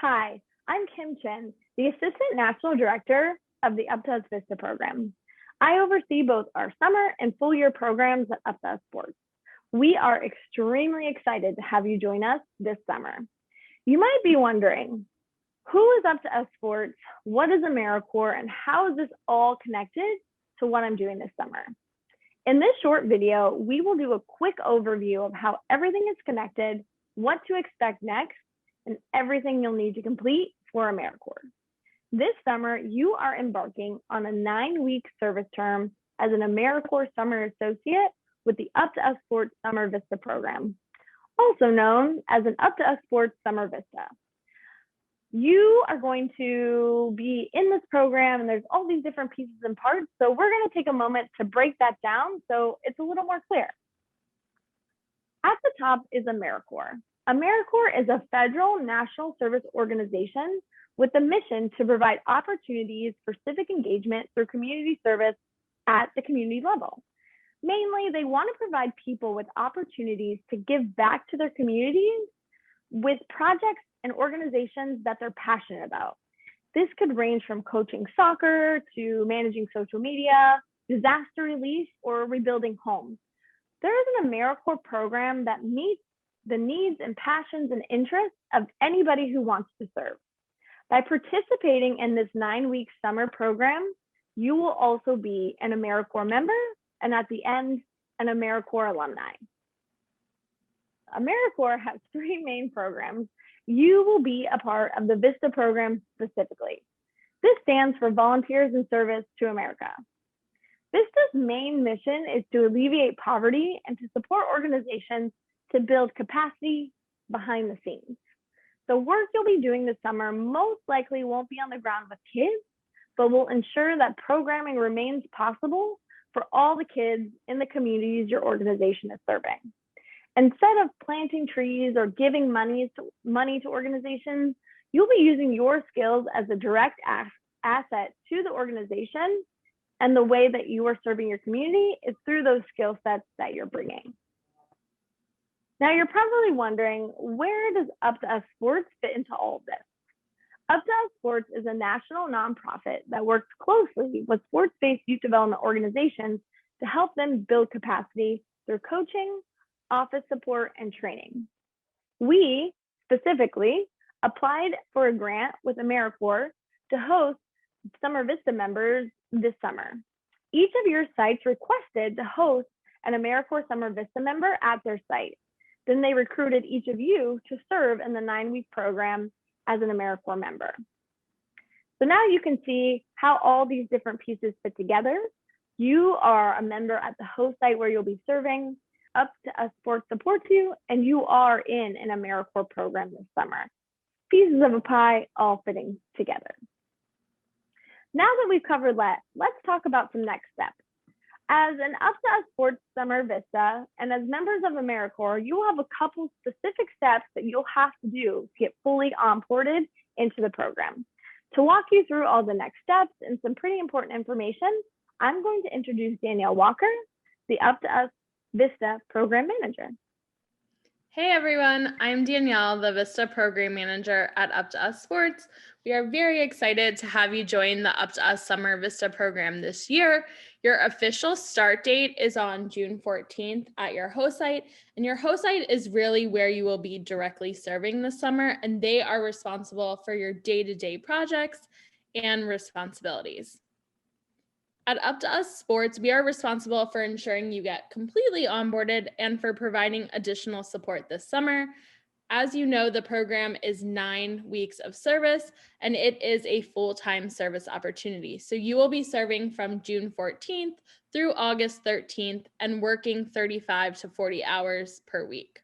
Hi, I'm Kim Chen, the Assistant National Director of the Up2Us VISTA program. I oversee both our summer and full year programs at Up2Us Sports. We are extremely excited to have you join us this summer. You might be wondering, who is Up2Us Sports? What is AmeriCorps? And how is this all connected to what I'm doing this summer? In this short video, we will do a quick overview of how everything is connected, what to expect next, and everything you'll need to complete for AmeriCorps. This summer, you are embarking on a 9-week service term as an AmeriCorps Summer Associate with the Up2Us Sports Summer VISTA program, also known as an Up2Us Sports Summer VISTA. You are going to be in this program, and there's all these different pieces and parts, so we're going to take a moment to break that down so it's a little more clear. At the top is AmeriCorps. AmeriCorps is a federal national service organization with a mission to provide opportunities for civic engagement through community service at the community level. Mainly, they want to provide people with opportunities to give back to their communities with projects and organizations that they're passionate about. This could range from coaching soccer to managing social media, disaster relief, or rebuilding homes. There is an AmeriCorps program that meets the needs and passions and interests of anybody who wants to serve. By participating in this 9-week summer program, you will also be an AmeriCorps member and at the end, an AmeriCorps alumni. AmeriCorps has 3 main programs. You will be a part of the VISTA program specifically. This stands for Volunteers in Service to America. VISTA's main mission is to alleviate poverty and to support organizations to build capacity behind the scenes. The work you'll be doing this summer most likely won't be on the ground with kids, but will ensure that programming remains possible for all the kids in the communities your organization is serving. Instead of planting trees or giving money to organizations, you'll be using your skills as a direct asset to the organization, and the way that you are serving your community is through those skill sets that you're bringing. Now, you're probably wondering, where does Up2Us Sports fit into all of this? Up2Us Sports is a national nonprofit that works closely with sports-based youth development organizations to help them build capacity through coaching, office support, and training. We specifically applied for a grant with AmeriCorps to host Summer VISTA members this summer. Each of your sites requested to host an AmeriCorps Summer VISTA member at their site. Then they recruited each of you to serve in the 9-week program as an AmeriCorps member. So now you can see how all these different pieces fit together. You are a member at the host site where you'll be serving. Up2Us Sports supports you, and you are in an AmeriCorps program this summer. Pieces of a pie all fitting together. Now that we've covered that, let's talk about some next steps. As an Up2Us Sports Summer VISTA and as members of AmeriCorps, you will have a couple specific steps that you'll have to do to get fully onboarded into the program. To walk you through all the next steps and some pretty important information, I'm going to introduce Danielle Walker, the Up2Us VISTA Program Manager. Hey everyone, I'm Danielle, the VISTA Program Manager at Up2Us Sports. We are very excited to have you join the Up2Us Summer VISTA program this year. Your official start date is on June 14th at your host site, and your host site is really where you will be directly serving this summer, and they are responsible for your day-to-day projects and responsibilities. At Up2Us Sports, we are responsible for ensuring you get completely onboarded and for providing additional support this summer. As you know, the program is 9 weeks of service, and it is a full-time service opportunity. So you will be serving from June 14th through August 13th and working 35 to 40 hours per week.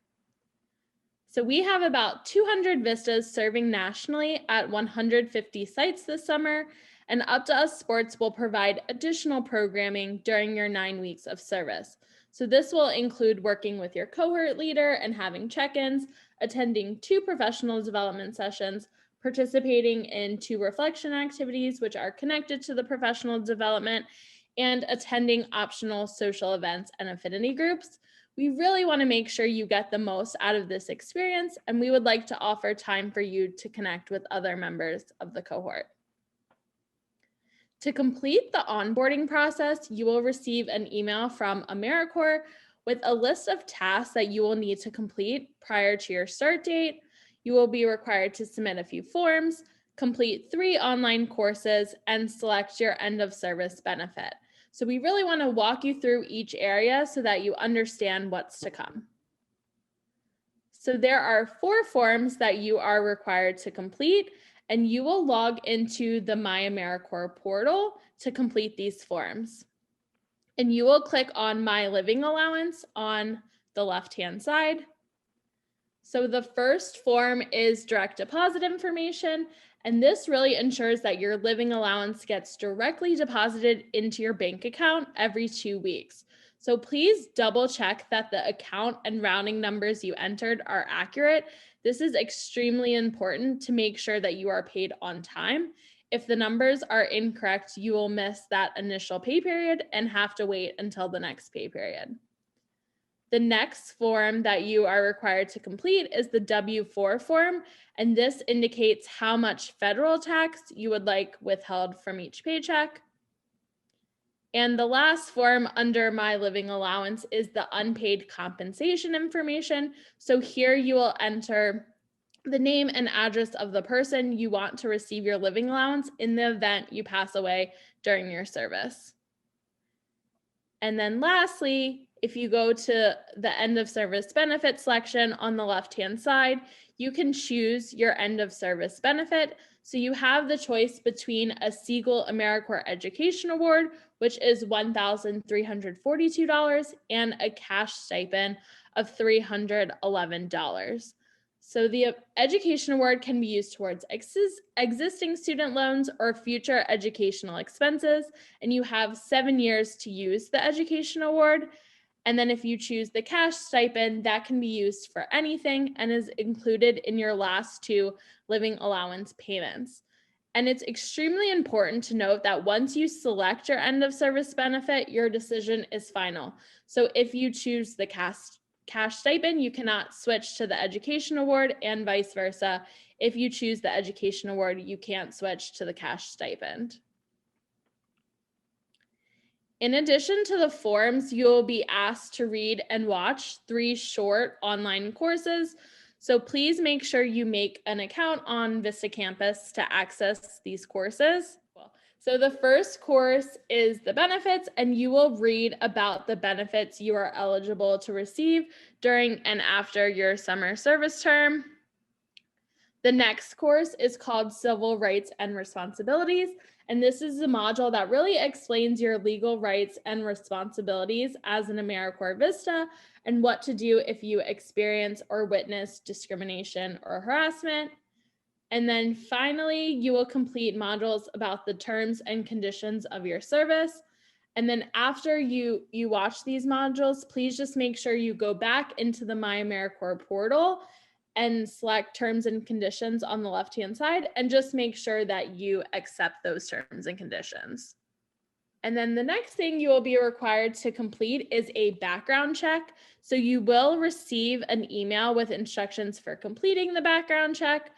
So we have about 200 VISTAs serving nationally at 150 sites this summer, and Up2Us Sports will provide additional programming during your 9 weeks of service. So this will include working with your cohort leader and having check-ins, attending 2 professional development sessions, participating in 2 reflection activities which are connected to the professional development, and attending optional social events and affinity groups. We really want to make sure you get the most out of this experience, and we would like to offer time for you to connect with other members of the cohort. To complete the onboarding process, you will receive an email from AmeriCorps with a list of tasks that you will need to complete prior to your start date. You will be required to submit a few forms, complete 3 online courses, and select your end of service benefit. So we really want to walk you through each area so that you understand what's to come. So there are 4 forms that you are required to complete, and you will log into the My AmeriCorps portal to complete these forms. And you will click on My Living Allowance on the left-hand side. So the first form is direct deposit information, and this really ensures that your living allowance gets directly deposited into your bank account every 2 weeks. So please double check that the account and routing numbers you entered are accurate. This is extremely important to make sure that you are paid on time. If the numbers are incorrect, you will miss that initial pay period and have to wait until the next pay period. The next form that you are required to complete is the W-4 form, and this indicates how much federal tax you would like withheld from each paycheck. And the last form under My Living Allowance is the unpaid compensation information. So here you will enter the name and address of the person you want to receive your living allowance in the event you pass away during your service. And then lastly, if you go to the end of service benefit selection on the left-hand side, you can choose your end of service benefit. So you have the choice between a Siegel AmeriCorps Education Award, which is $1,342, and a cash stipend of $311. So the education award can be used towards existing student loans or future educational expenses, and you have 7 years to use the education award. And then if you choose the cash stipend, that can be used for anything and is included in your last 2 living allowance payments. And it's extremely important to note that once you select your end of service benefit, your decision is final. So if you choose the cash stipend, you cannot switch to the education award, and vice versa. If you choose the education award, you can't switch to the cash stipend. In addition to the forms, you'll be asked to read and watch 3 short online courses. So please make sure you make an account on VISTA campus to access these courses. So the first course is the benefits, and you will read about the benefits you are eligible to receive during and after your summer service term. The next course is called Civil Rights and Responsibilities, and this is a module that really explains your legal rights and responsibilities as an AmeriCorps VISTA and what to do if you experience or witness discrimination or harassment. And then finally, you will complete modules about the terms and conditions of your service. And then after you watch these modules, please just make sure you go back into the My AmeriCorps portal and select terms and conditions on the left-hand side, and just make sure that you accept those terms and conditions. And then the next thing you will be required to complete is a background check. So you will receive an email with instructions for completing the background check.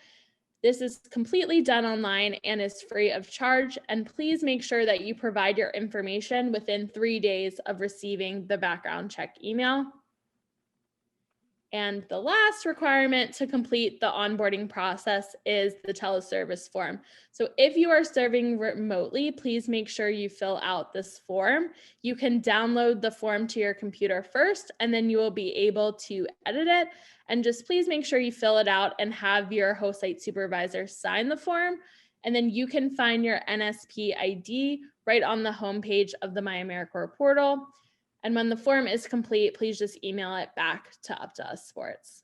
This is completely done online and is free of charge. And please make sure that you provide your information within 3 days of receiving the background check email. And the last requirement to complete the onboarding process is the Teleservice form. So if you are serving remotely, please make sure you fill out this form. You can download the form to your computer first, and then you will be able to edit it. And just please make sure you fill it out and have your host site supervisor sign the form. And then you can find your NSP ID right on the homepage of the My AmeriCorps portal. And when the form is complete, please just email it back to Up2Us Sports.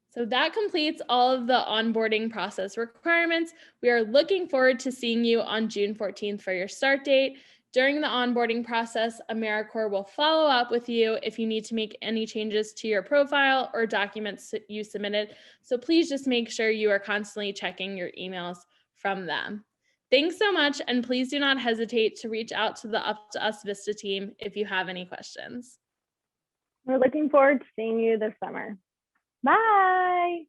So that completes all of the onboarding process requirements. We are looking forward to seeing you on June 14th for your start date. During the onboarding process, AmeriCorps will follow up with you if you need to make any changes to your profile or documents that you submitted. So please just make sure you are constantly checking your emails from them. Thanks so much, and please do not hesitate to reach out to the Up2Us VISTA team if you have any questions. We're looking forward to seeing you this summer. Bye.